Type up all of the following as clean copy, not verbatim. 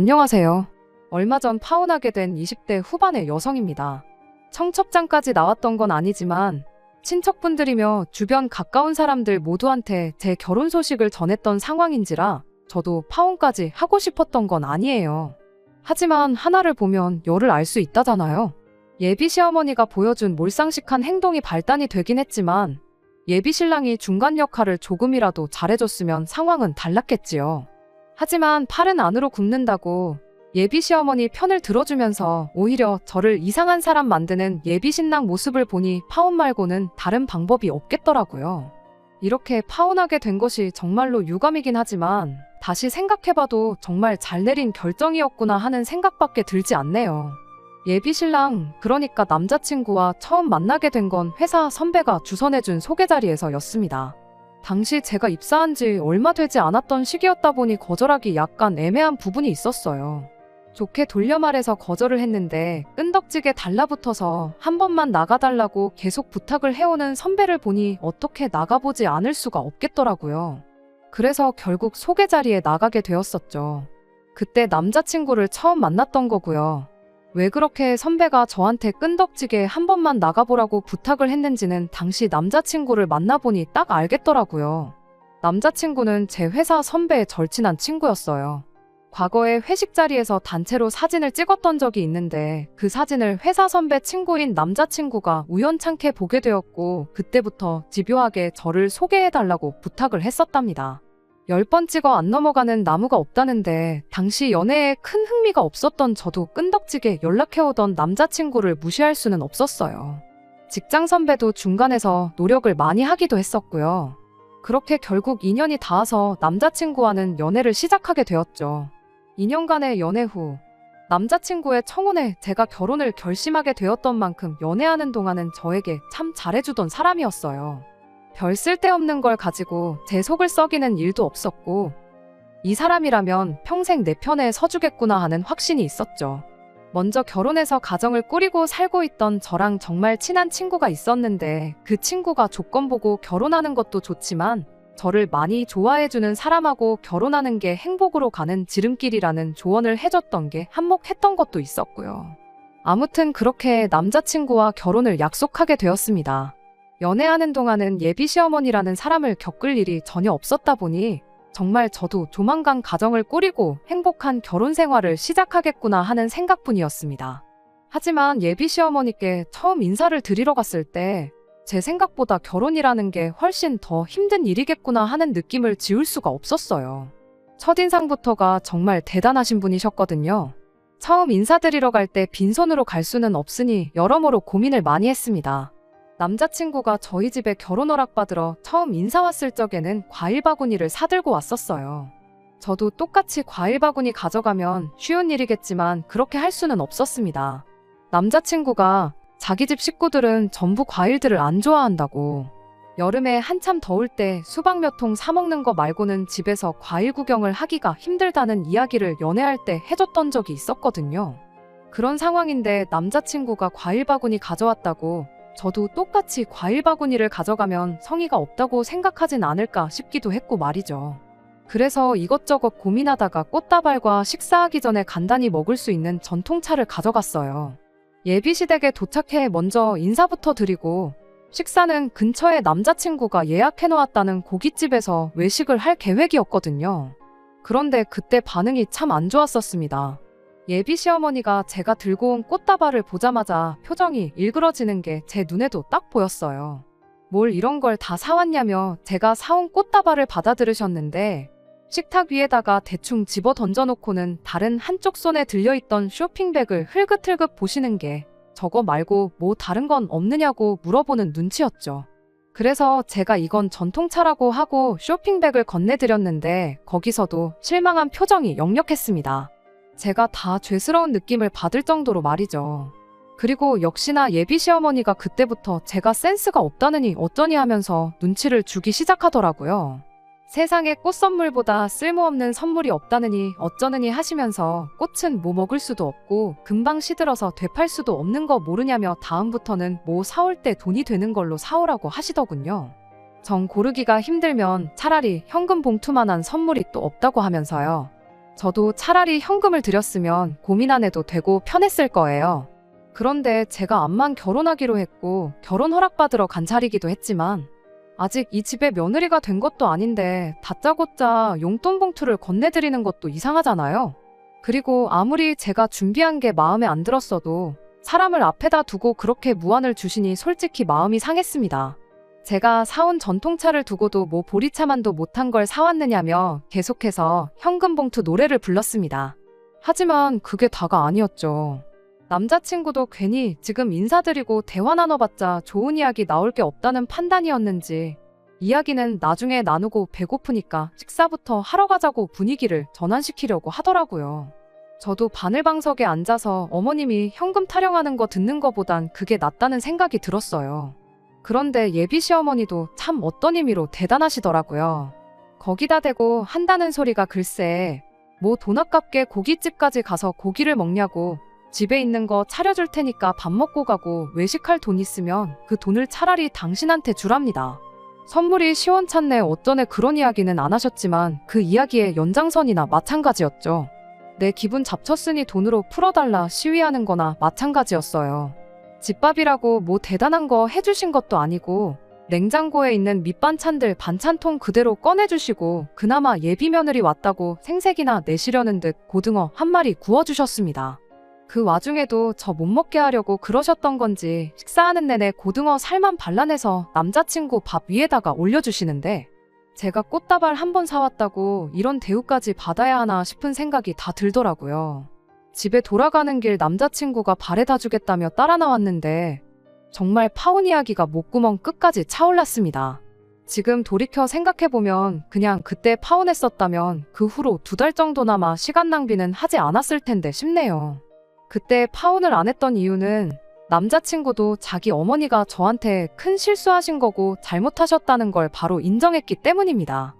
안녕하세요. 얼마 전 파혼하게 된 20대 후반의 여성입니다. 청첩장까지 나왔던 건 아니지만 친척분들이며 주변 가까운 사람들 모두한테 제 결혼 소식을 전했던 상황인지라 저도 파혼까지 하고 싶었던 건 아니에요. 하지만 하나를 보면 열을 알 수 있다잖아요. 예비 시어머니가 보여준 몰상식한 행동이 발단이 되긴 했지만 예비 신랑이 중간 역할을 조금이라도 잘해줬으면 상황은 달랐겠지요. 하지만 팔은 안으로 굽는다고 예비 시어머니 편을 들어주면서 오히려 저를 이상한 사람 만드는 예비 신랑 모습을 보니 파혼 말고는 다른 방법이 없겠더라고요. 이렇게 파혼하게 된 것이 정말로 유감이긴 하지만 다시 생각해봐도 정말 잘 내린 결정이었구나 하는 생각밖에 들지 않네요. 예비 신랑, 그러니까 남자친구와 처음 만나게 된 건 회사 선배가 주선해준 소개 자리에서였습니다. 당시 제가 입사한 지 얼마 되지 않았던 시기였다 보니 거절하기 약간 애매한 부분이 있었어요. 좋게 돌려 말해서 거절을 했는데 끈덕지게 달라붙어서 한 번만 나가달라고 계속 부탁을 해오는 선배를 보니 어떻게 나가보지 않을 수가 없겠더라고요. 그래서 결국 소개 자리에 나가게 되었었죠. 그때 남자친구를 처음 만났던 거고요. 왜 그렇게 선배가 저한테 끈덕지게 한 번만 나가보라고 부탁을 했는지는 당시 남자친구를 만나보니 딱 알겠더라고요. 남자친구는 제 회사 선배의 절친한 친구였어요. 과거에 회식 자리에서 단체로 사진을 찍었던 적이 있는데 그 사진을 회사 선배 친구인 남자친구가 우연찮게 보게 되었고 그때부터 집요하게 저를 소개해달라고 부탁을 했었답니다. 10번 찍어 안 넘어가는 나무가 없다는데 당시 연애에 큰 흥미가 없었던 저도 끈덕지게 연락해오던 남자친구를 무시할 수는 없었어요. 직장 선배도 중간에서 노력을 많이 하기도 했었고요. 그렇게 결국 2년이 닿아서 남자친구와는 연애를 시작하게 되었죠. 2년간의 연애 후 남자친구의 청혼에 제가 결혼을 결심하게 되었던 만큼 연애하는 동안은 저에게 참 잘해주던 사람이었어요. 별 쓸데없는 걸 가지고 제 속을 썩이는 일도 없었고 이 사람이라면 평생 내 편에 서주겠구나 하는 확신이 있었죠. 먼저 결혼해서 가정을 꾸리고 살고 있던 저랑 정말 친한 친구가 있었는데 그 친구가 조건 보고 결혼하는 것도 좋지만 저를 많이 좋아해주는 사람하고 결혼하는 게 행복으로 가는 지름길이라는 조언을 해줬던 게 한몫했던 것도 있었고요. 아무튼 그렇게 남자친구와 결혼을 약속하게 되었습니다. 연애하는 동안은 예비 시어머니라는 사람을 겪을 일이 전혀 없었다 보니 정말 저도 조만간 가정을 꾸리고 행복한 결혼 생활을 시작하겠구나 하는 생각뿐이었습니다. 하지만 예비 시어머니께 처음 인사를 드리러 갔을 때 제 생각보다 결혼이라는 게 훨씬 더 힘든 일이겠구나 하는 느낌을 지울 수가 없었어요. 첫인상부터가 정말 대단하신 분이셨거든요. 처음 인사드리러 갈 때 빈손으로 갈 수는 없으니 여러모로 고민을 많이 했습니다. 남자친구가 저희 집에 결혼 허락받으러 처음 인사 왔을 적에는 과일 바구니를 사들고 왔었어요. 저도 똑같이 과일 바구니 가져가면 쉬운 일이겠지만 그렇게 할 수는 없었습니다. 남자친구가 자기 집 식구들은 전부 과일들을 안 좋아한다고, 여름에 한참 더울 때 수박 몇 통 사 먹는 거 말고는 집에서 과일 구경을 하기가 힘들다는 이야기를 연애할 때 해줬던 적이 있었거든요. 그런 상황인데 남자친구가 과일 바구니 가져왔다고 저도 똑같이 과일 바구니를 가져가면 성의가 없다고 생각하진 않을까 싶기도 했고 말이죠. 그래서 이것저것 고민하다가 꽃다발과 식사하기 전에 간단히 먹을 수 있는 전통차를 가져갔어요. 예비시댁에 도착해 먼저 인사부터 드리고 식사는 근처에 남자친구가 예약해놓았다는 고깃집에서 외식을 할 계획이었거든요. 그런데 그때 반응이 참 안 좋았었습니다. 예비 시어머니가 제가 들고 온 꽃다발을 보자마자 표정이 일그러지는 게 제 눈에도 딱 보였어요. 뭘 이런 걸 다 사왔냐며 제가 사온 꽃다발을 받아들으셨는데 식탁 위에다가 대충 집어 던져놓고는 다른 한쪽 손에 들려있던 쇼핑백을 흘긋흘긋 보시는 게 저거 말고 뭐 다른 건 없느냐고 물어보는 눈치였죠. 그래서 제가 이건 전통차라고 하고 쇼핑백을 건네드렸는데 거기서도 실망한 표정이 역력했습니다. 제가 다 죄스러운 느낌을 받을 정도로 말이죠. 그리고 역시나 예비 시어머니가 그때부터 제가 센스가 없다느니 어쩌니 하면서 눈치를 주기 시작하더라고요. 세상에 꽃 선물보다 쓸모없는 선물이 없다느니 어쩌느니 하시면서 꽃은 뭐 먹을 수도 없고 금방 시들어서 되팔 수도 없는 거 모르냐며 다음부터는 뭐 사올 때 돈이 되는 걸로 사오라고 하시더군요. 정 고르기가 힘들면 차라리 현금 봉투만한 선물이 또 없다고 하면서요. 저도 차라리 현금을 드렸으면 고민 안 해도 되고 편했을 거예요. 그런데 제가 암만 결혼하기로 했고 결혼 허락받으러 간 자리이기도 했지만 아직 이 집의 며느리가 된 것도 아닌데 다짜고짜 용돈 봉투를 건네드리는 것도 이상하잖아요. 그리고 아무리 제가 준비한 게 마음에 안 들었어도 사람을 앞에다 두고 그렇게 무안을 주시니 솔직히 마음이 상했습니다. 제가 사온 전통차를 두고도 뭐 보리차만도 못한 걸 사왔느냐며 계속해서 현금 봉투 노래를 불렀습니다. 하지만 그게 다가 아니었죠. 남자친구도 괜히 지금 인사드리고 대화 나눠봤자 좋은 이야기 나올 게 없다는 판단이었는지 이야기는 나중에 나누고 배고프니까 식사부터 하러 가자고 분위기를 전환시키려고 하더라고요. 저도 바늘방석에 앉아서 어머님이 현금 타령하는 거 듣는 거보단 그게 낫다는 생각이 들었어요. 그런데 예비 시어머니도 참 어떤 의미로 대단하시더라고요. 거기다 대고 한다는 소리가 글쎄 뭐 돈 아깝게 고깃집까지 가서 고기를 먹냐고 집에 있는 거 차려줄 테니까 밥 먹고 가고 외식할 돈 있으면 그 돈을 차라리 당신한테 주랍니다. 선물이 시원찮네 어쩌네 그런 이야기는 안 하셨지만 그 이야기의 연장선이나 마찬가지였죠. 내 기분 잡쳤으니 돈으로 풀어달라 시위하는 거나 마찬가지였어요. 집밥이라고 뭐 대단한 거 해주신 것도 아니고 냉장고에 있는 밑반찬들 반찬통 그대로 꺼내주시고 그나마 예비 며느리 왔다고 생색이나 내시려는 듯 고등어 한 마리 구워주셨습니다. 그 와중에도 저 못 먹게 하려고 그러셨던 건지 식사하는 내내 고등어 살만 발라내서 남자친구 밥 위에다가 올려주시는데 제가 꽃다발 한 번 사왔다고 이런 대우까지 받아야 하나 싶은 생각이 다 들더라고요. 집에 돌아가는 길 남자친구가 발에다 주겠다며 따라 나왔는데 정말 파혼 이야기가 목구멍 끝까지 차올랐습니다. 지금 돌이켜 생각해보면 그냥 그때 파혼했었다면 그 후로 2달 정도나마 시간 낭비는 하지 않았을 텐데 싶네요. 그때 파혼을 안 했던 이유는 남자친구도 자기 어머니가 저한테 큰 실수하신 거고 잘못하셨다는 걸 바로 인정했기 때문입니다.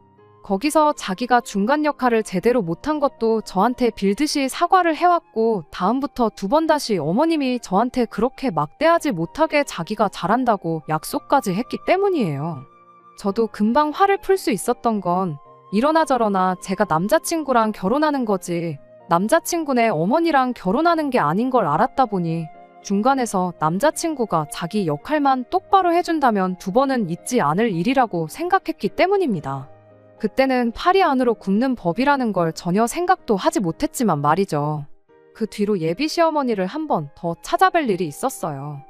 거기서 자기가 중간 역할을 제대로 못한 것도 저한테 빌듯이 사과를 해왔고 다음부터 2번 다시 어머님이 저한테 그렇게 막대하지 못하게 자기가 잘한다고 약속까지 했기 때문이에요. 저도 금방 화를 풀 수 있었던 건 이러나 저러나 제가 남자친구랑 결혼하는 거지 남자친구네 어머니랑 결혼하는 게 아닌 걸 알았다 보니 중간에서 남자친구가 자기 역할만 똑바로 해준다면 2번은 있지 않을 일이라고 생각했기 때문입니다. 그때는 팔이 안으로 굽는 법이라는 걸 전혀 생각도 하지 못했지만 말이죠. 그 뒤로 예비 시어머니를 한 번 더 찾아뵐 일이 있었어요.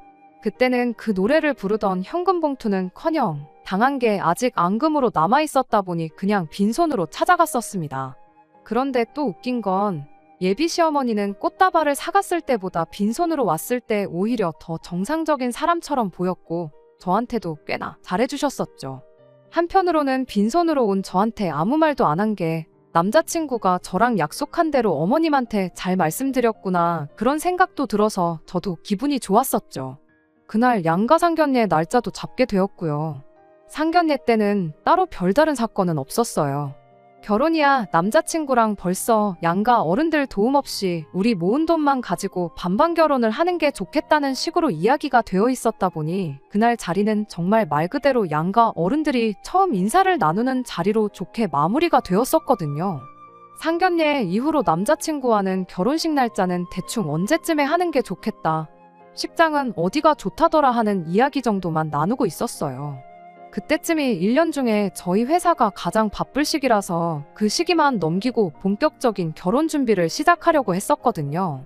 그때는 그 노래를 부르던 현금 봉투는커녕 당한 게 아직 앙금으로 남아있었다 보니 그냥 빈손으로 찾아갔었습니다. 그런데 또 웃긴 건 예비 시어머니는 꽃다발을 사갔을 때보다 빈손으로 왔을 때 오히려 더 정상적인 사람처럼 보였고 저한테도 꽤나 잘해주셨었죠. 한편으로는 빈손으로 온 저한테 아무 말도 안 한 게 남자친구가 저랑 약속한 대로 어머님한테 잘 말씀드렸구나 그런 생각도 들어서 저도 기분이 좋았었죠. 그날 양가 상견례 날짜도 잡게 되었고요. 상견례 때는 따로 별다른 사건은 없었어요. 결혼이야 남자친구랑 벌써 양가 어른들 도움 없이 우리 모은 돈만 가지고 반반 결혼을 하는 게 좋겠다는 식으로 이야기가 되어 있었다 보니 그날 자리는 정말 말 그대로 양가 어른들이 처음 인사를 나누는 자리로 좋게 마무리가 되었었거든요. 상견례 이후로 남자친구와는 결혼식 날짜는 대충 언제쯤에 하는 게 좋겠다. 식장은 어디가 좋다더라 하는 이야기 정도만 나누고 있었어요. 그때쯤이 1년 중에 저희 회사가 가장 바쁠 시기라서 그 시기만 넘기고 본격적인 결혼 준비를 시작하려고 했었거든요.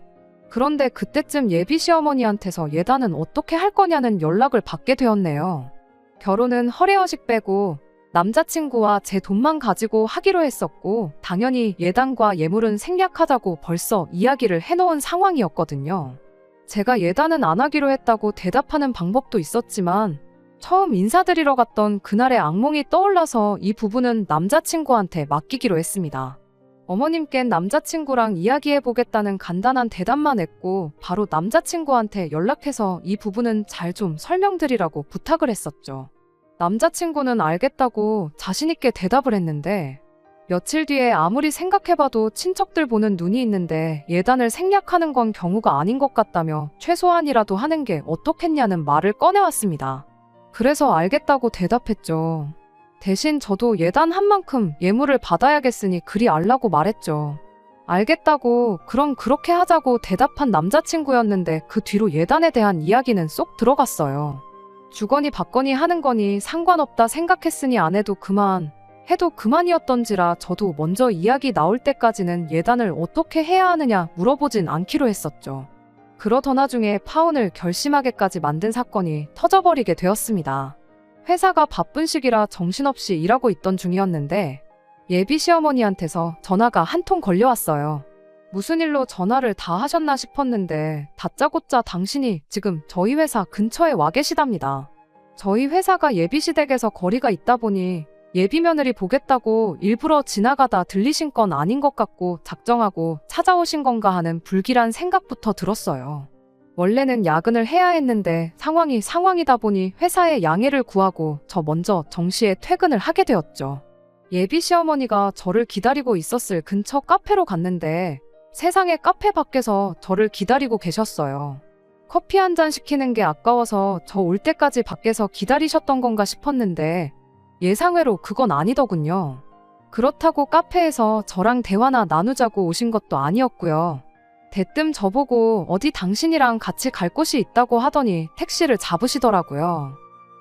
그런데 그때쯤 예비 시어머니한테서 예단은 어떻게 할 거냐는 연락을 받게 되었네요. 결혼은 허례허식 빼고 남자친구와 제 돈만 가지고 하기로 했었고 당연히 예단과 예물은 생략하자고 벌써 이야기를 해놓은 상황이었거든요. 제가 예단은 안 하기로 했다고 대답하는 방법도 있었지만 처음 인사드리러 갔던 그날의 악몽이 떠올라서 이 부분은 남자친구한테 맡기기로 했습니다. 어머님께는 남자친구랑 이야기해보겠다는 간단한 대답만 했고 바로 남자친구한테 연락해서 이 부분은 잘 좀 설명드리라고 부탁을 했었죠. 남자친구는 알겠다고 자신있게 대답을 했는데 며칠 뒤에 아무리 생각해봐도 친척들 보는 눈이 있는데 예단을 생략하는 건 경우가 아닌 것 같다며 최소한이라도 하는 게 어떻겠냐는 말을 꺼내왔습니다. 그래서 알겠다고 대답했죠. 대신 저도 예단한 만큼 예물을 받아야겠으니 그리 알라고 말했죠. 알겠다고, 그럼 그렇게 하자고 대답한 남자친구였는데 그 뒤로 예단에 대한 이야기는 쏙 들어갔어요. 주거니 받거니 하는 거니 상관없다 생각했으니 안 해도 그만, 해도 그만이었던지라 저도 먼저 이야기 나올 때까지는 예단을 어떻게 해야 하느냐 물어보진 않기로 했었죠. 그러던 와중에 파혼을 결심하게까지 만든 사건이 터져버리게 되었습니다. 회사가 바쁜 시기라 정신없이 일하고 있던 중이었는데 예비 시어머니한테서 전화가 한 통 걸려왔어요. 무슨 일로 전화를 다 하셨나 싶었는데 다짜고짜 당신이 지금 저희 회사 근처에 와 계시답니다. 저희 회사가 예비시댁에서 거리가 있다 보니 예비 며느리 보겠다고 일부러 지나가다 들리신 건 아닌 것 같고 작정하고 찾아오신 건가 하는 불길한 생각부터 들었어요. 원래는 야근을 해야 했는데 상황이 상황이다 보니 회사에 양해를 구하고 저 먼저 정시에 퇴근을 하게 되었죠. 예비 시어머니가 저를 기다리고 있었을 근처 카페로 갔는데 세상에 카페 밖에서 저를 기다리고 계셨어요. 커피 한 잔 시키는 게 아까워서 저 올 때까지 밖에서 기다리셨던 건가 싶었는데 예상외로 그건 아니더군요. 그렇다고 카페에서 저랑 대화나 나누자고 오신 것도 아니었고요. 대뜸 저보고 어디 당신이랑 같이 갈 곳이 있다고 하더니 택시를 잡으시더라고요.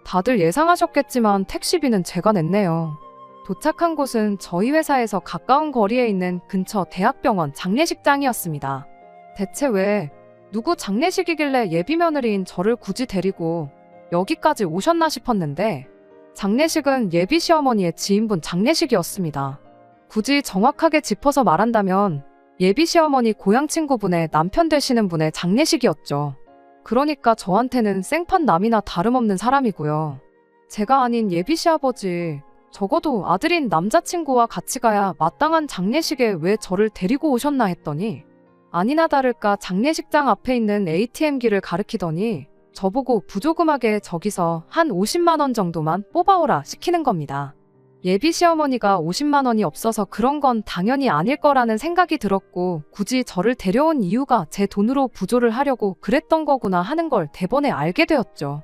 다들 예상하셨겠지만 택시비는 제가 냈네요. 도착한 곳은 저희 회사에서 가까운 거리에 있는 근처 대학병원 장례식장이었습니다. 대체 왜 누구 장례식이길래 예비 며느리인 저를 굳이 데리고 여기까지 오셨나 싶었는데 장례식은 예비 시어머니의 지인분 장례식이었습니다. 굳이 정확하게 짚어서 말한다면 예비 시어머니 고향 친구분의 남편 되시는 분의 장례식이었죠. 그러니까 저한테는 생판남이나 다름없는 사람이고요. 제가 아닌 예비 시아버지, 적어도 아들인 남자친구와 같이 가야 마땅한 장례식에 왜 저를 데리고 오셨나 했더니 아니나 다를까 장례식장 앞에 있는 ATM기를 가리키더니 저보고 부조금하게 저기서 한 50만 원 정도만 뽑아오라 시키는 겁니다. 예비 시어머니가 50만 원이 없어서 그런 건 당연히 아닐 거라는 생각이 들었고 굳이 저를 데려온 이유가 제 돈으로 부조를 하려고 그랬던 거구나 하는 걸 대번에 알게 되었죠.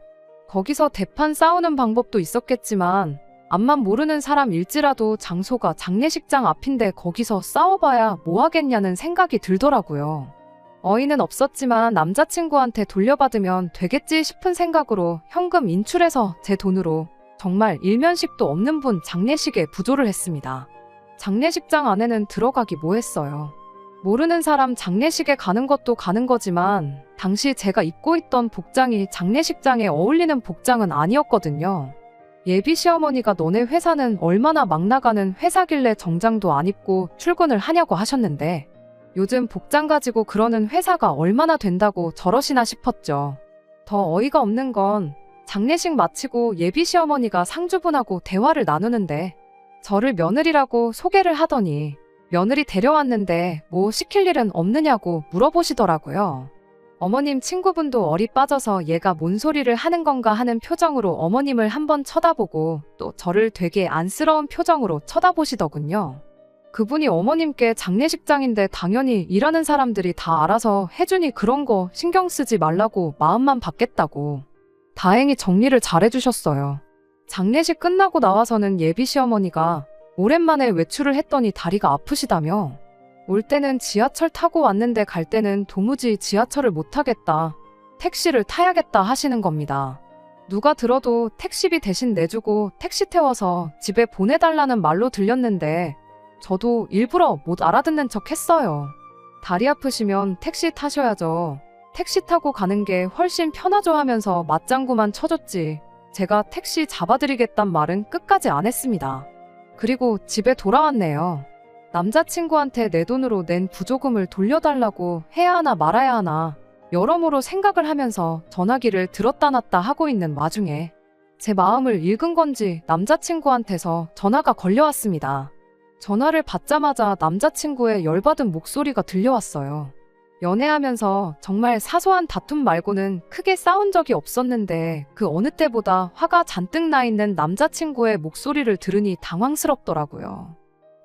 거기서 대판 싸우는 방법도 있었겠지만 앞만 모르는 사람일지라도 장소가 장례식장 앞인데 거기서 싸워봐야 뭐 하겠냐는 생각이 들더라고요. 어이는 없었지만 남자친구한테 돌려받으면 되겠지 싶은 생각으로 현금 인출해서 제 돈으로 정말 일면식도 없는 분 장례식에 부조를 했습니다. 장례식장 안에는 들어가기 뭐했어요. 모르는 사람 장례식에 가는 것도 가는 거지만 당시 제가 입고 있던 복장이 장례식장에 어울리는 복장은 아니었거든요. 예비 시어머니가 너네 회사는 얼마나 막 나가는 회사길래 정장도 안 입고 출근을 하냐고 하셨는데 요즘 복장 가지고 그러는 회사가 얼마나 된다고 저러시나 싶었죠. 더 어이가 없는 건 장례식 마치고 예비 시어머니가 상주분하고 대화를 나누는데 저를 며느리라고 소개를 하더니 며느리 데려왔는데 뭐 시킬 일은 없느냐고 물어보시더라고요. 어머님 친구분도 얼이 빠져서 얘가 뭔 소리를 하는 건가 하는 표정으로 어머님을 한번 쳐다보고 또 저를 되게 안쓰러운 표정으로 쳐다보시더군요. 그분이 어머님께 장례식장인데 당연히 일하는 사람들이 다 알아서 해주니 그런 거 신경 쓰지 말라고 마음만 받겠다고. 다행히 정리를 잘해주셨어요. 장례식 끝나고 나와서는 예비 시어머니가 오랜만에 외출을 했더니 다리가 아프시다며 올 때는 지하철 타고 왔는데 갈 때는 도무지 지하철을 못 타겠다. 택시를 타야겠다 하시는 겁니다. 누가 들어도 택시비 대신 내주고 택시 태워서 집에 보내달라는 말로 들렸는데 저도 일부러 못 알아듣는 척 했어요. 다리 아프시면 택시 타셔야죠. 택시 타고 가는 게 훨씬 편하죠 하면서 맞장구만 쳐줬지. 제가 택시 잡아드리겠단 말은 끝까지 안 했습니다. 그리고 집에 돌아왔네요. 남자친구한테 내 돈으로 낸 부조금을 돌려달라고 해야 하나 말아야 하나 여러모로 생각을 하면서 전화기를 들었다 놨다 하고 있는 와중에 제 마음을 읽은 건지 남자친구한테서 전화가 걸려왔습니다. 전화를 받자마자 남자친구의 열받은 목소리가 들려왔어요. 연애하면서 정말 사소한 다툼 말고는 크게 싸운 적이 없었는데 그 어느 때보다 화가 잔뜩 나 있는 남자친구의 목소리를 들으니 당황스럽더라고요.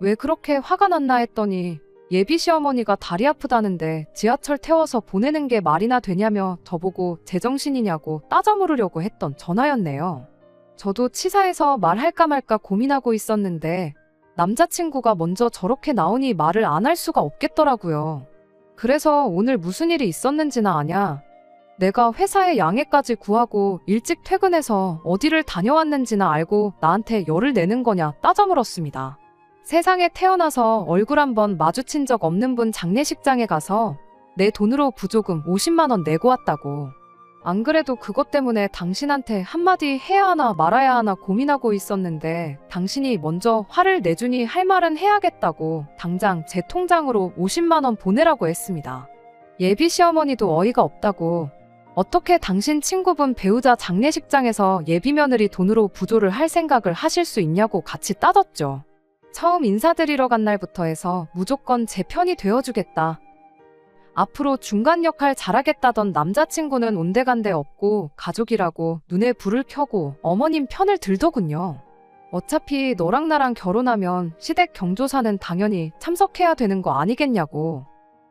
왜 그렇게 화가 났나 했더니 예비 시어머니가 다리 아프다는데 지하철 태워서 보내는 게 말이나 되냐며 저보고 제정신이냐고 따져 물으려고 했던 전화였네요. 저도 치사해서 말할까 말까 고민하고 있었는데 남자친구가 먼저 저렇게 나오니 말을 안 할 수가 없겠더라고요. 그래서 오늘 무슨 일이 있었는지나 아냐, 내가 회사에 양해까지 구하고 일찍 퇴근해서 어디를 다녀왔는지나 알고 나한테 열을 내는 거냐 따져 물었습니다. 세상에 태어나서 얼굴 한번 마주친 적 없는 분 장례식장에 가서 내 돈으로 부조금 50만 원 내고 왔다고. 안 그래도 그것 때문에 당신한테 한마디 해야 하나 말아야 하나 고민하고 있었는데 당신이 먼저 화를 내주니 할 말은 해야겠다고 당장 제 통장으로 50만 원 보내라고 했습니다. 예비 시어머니도 어이가 없다고, 어떻게 당신 친구분 배우자 장례식장에서 예비 며느리 돈으로 부조를 할 생각을 하실 수 있냐고 같이 따졌죠. 처음 인사드리러 간 날부터 해서 무조건 제 편이 되어주겠다, 앞으로 중간 역할 잘하겠다던 남자친구는 온데간데 없고 가족이라고 눈에 불을 켜고 어머님 편을 들더군요. 어차피 너랑 나랑 결혼하면 시댁 경조사는 당연히 참석해야 되는 거 아니겠냐고.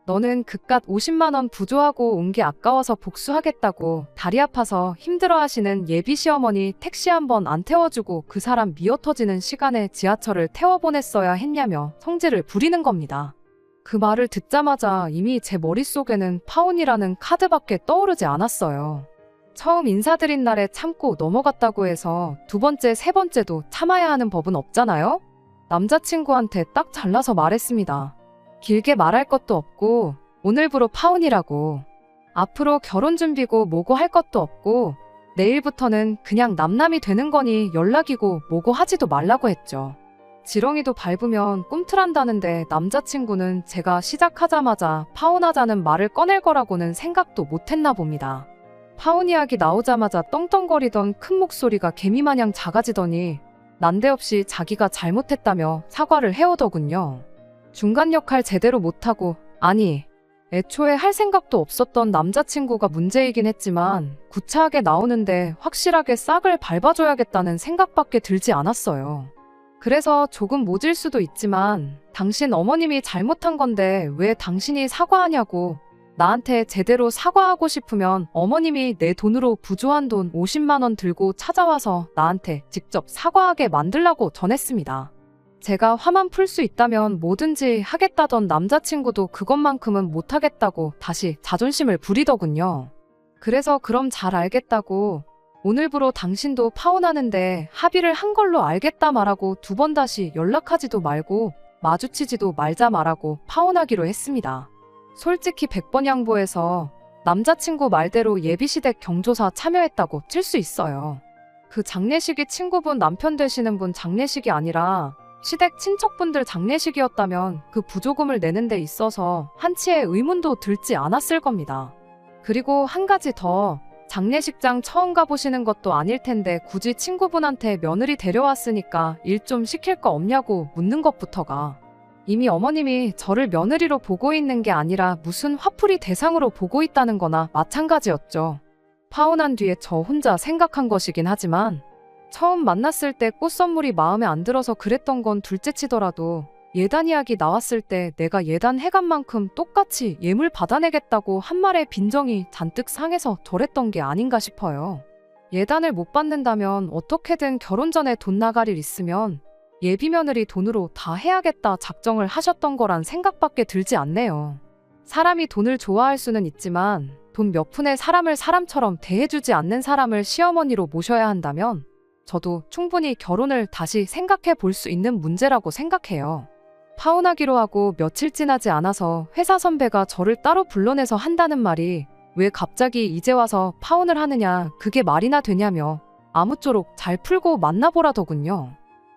너는 그깟 50만 원 부조하고 온 게 아까워서 복수하겠다고 다리 아파서 힘들어하시는 예비 시어머니 택시 한번 안 태워주고 그 사람 미어터지는 시간에 지하철을 태워보냈어야 했냐며 성질을 부리는 겁니다. 그 말을 듣자마자 이미 제 머릿속에는 파혼이라는 카드밖에 떠오르지 않았어요. 처음 인사드린 날에 참고 넘어갔다고 해서 두 번째, 세 번째도 참아야 하는 법은 없잖아요? 남자친구한테 딱 잘라서 말했습니다. 길게 말할 것도 없고 오늘부로 파혼이라고. 앞으로 결혼 준비고 뭐고 할 것도 없고 내일부터는 그냥 남남이 되는 거니 연락이고 뭐고 하지도 말라고 했죠. 지렁이도 밟으면 꿈틀한다는데 남자친구는 제가 시작하자마자 파혼하자는 말을 꺼낼 거라고는 생각도 못했나 봅니다. 파혼 이야기 나오자마자 떵떵거리던 큰 목소리가 개미마냥 작아지더니 난데없이 자기가 잘못했다며 사과를 해오더군요. 중간 역할 제대로 못하고, 아니, 애초에 할 생각도 없었던 남자친구가 문제이긴 했지만 구차하게 나오는데 확실하게 싹을 밟아줘야겠다는 생각밖에 들지 않았어요. 그래서 조금 모질 수도 있지만 당신 어머님이 잘못한 건데 왜 당신이 사과하냐고, 나한테 제대로 사과하고 싶으면 어머님이 내 돈으로 부조한 돈 50만 원 들고 찾아와서 나한테 직접 사과하게 만들라고 전했습니다. 제가 화만 풀 수 있다면 뭐든지 하겠다던 남자친구도 그것만큼은 못하겠다고 다시 자존심을 부리더군요. 그래서 그럼 잘 알겠다고, 오늘부로 당신도 파혼하는데 합의를 한 걸로 알겠다 말하고 두 번 다시 연락하지도 말고 마주치지도 말자 말하고 파혼하기로 했습니다. 솔직히 100번 양보해서 남자친구 말대로 예비시댁 경조사 참여했다고 칠 수 있어요. 그 장례식이 친구분 남편 되시는 분 장례식이 아니라 시댁 친척분들 장례식이었다면 그 부조금을 내는 데 있어서 한치의 의문도 들지 않았을 겁니다. 그리고 한 가지 더, 장례식장 처음 가보시는 것도 아닐 텐데 굳이 친구분한테 며느리 데려왔으니까 일 좀 시킬 거 없냐고 묻는 것부터가 이미 어머님이 저를 며느리로 보고 있는 게 아니라 무슨 화풀이 대상으로 보고 있다는 거나 마찬가지였죠. 파혼한 뒤에 저 혼자 생각한 것이긴 하지만 처음 만났을 때 꽃 선물이 마음에 안 들어서 그랬던 건 둘째치더라도 예단 이야기 나왔을 때 내가 예단 해간 만큼 똑같이 예물 받아내겠다고 한 말에 빈정이 잔뜩 상해서 저랬던 게 아닌가 싶어요. 예단을 못 받는다면 어떻게든 결혼 전에 돈 나갈 일 있으면 예비 며느리 돈으로 다 해야겠다 작정을 하셨던 거란 생각밖에 들지 않네요. 사람이 돈을 좋아할 수는 있지만 돈 몇 푼에 사람을 사람처럼 대해주지 않는 사람을 시어머니로 모셔야 한다면 저도 충분히 결혼을 다시 생각해 볼 수 있는 문제라고 생각해요. 파혼하기로 하고 며칠 지나지 않아서 회사 선배가 저를 따로 불러내서 한다는 말이 왜 갑자기 이제 와서 파혼을 하느냐, 그게 말이나 되냐며 아무쪼록 잘 풀고 만나보라더군요.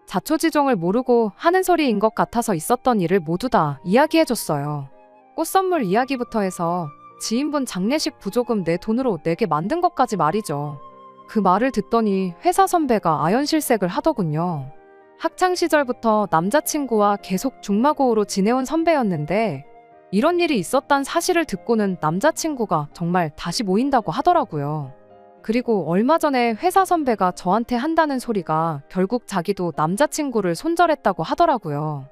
자초지종을 모르고 하는 소리인 것 같아서 있었던 일을 모두 다 이야기해줬어요. 꽃 선물 이야기부터 해서 지인분 장례식 부조금 내 돈으로 내게 만든 것까지 말이죠. 그 말을 듣더니 회사 선배가 아연실색을 하더군요. 학창시절부터 남자친구와 계속 중마고우로 지내온 선배였는데 이런 일이 있었단 사실을 듣고는 남자친구가 정말 다시 모인다고 하더라고요. 그리고 얼마 전에 회사 선배가 저한테 한다는 소리가 결국 자기도 남자친구를 손절했다고 하더라고요.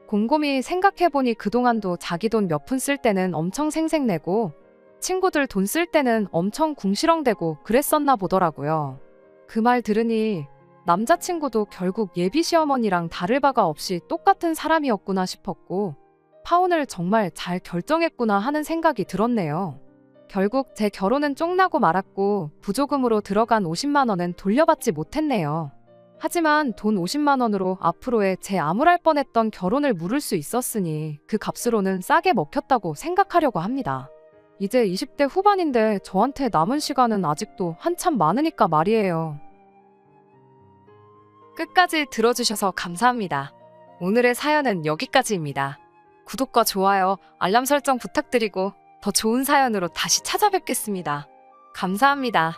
곰곰이 생각해보니 그동안도 자기 돈 몇 푼 쓸 때는 엄청 생색내고 친구들 돈 쓸 때는 엄청 궁시렁대고 그랬었나 보더라고요. 그 말 들으니 남자친구도 결국 예비 시어머니랑 다를 바가 없이 똑같은 사람이었구나 싶었고, 파혼을 정말 잘 결정했구나 하는 생각이 들었네요. 결국 제 결혼은 쫑나고 말았고 부조금으로 들어간 50만 원은 돌려받지 못했네요. 하지만 돈 50만 원으로 앞으로의 제 암울할 뻔했던 결혼을 물을 수 있었으니 그 값으로는 싸게 먹혔다고 생각하려고 합니다. 이제 20대 후반인데 저한테 남은 시간은 아직도 한참 많으니까 말이에요. 끝까지 들어주셔서 감사합니다. 오늘의 사연은 여기까지입니다. 구독과 좋아요, 알람 설정 부탁드리고 더 좋은 사연으로 다시 찾아뵙겠습니다. 감사합니다.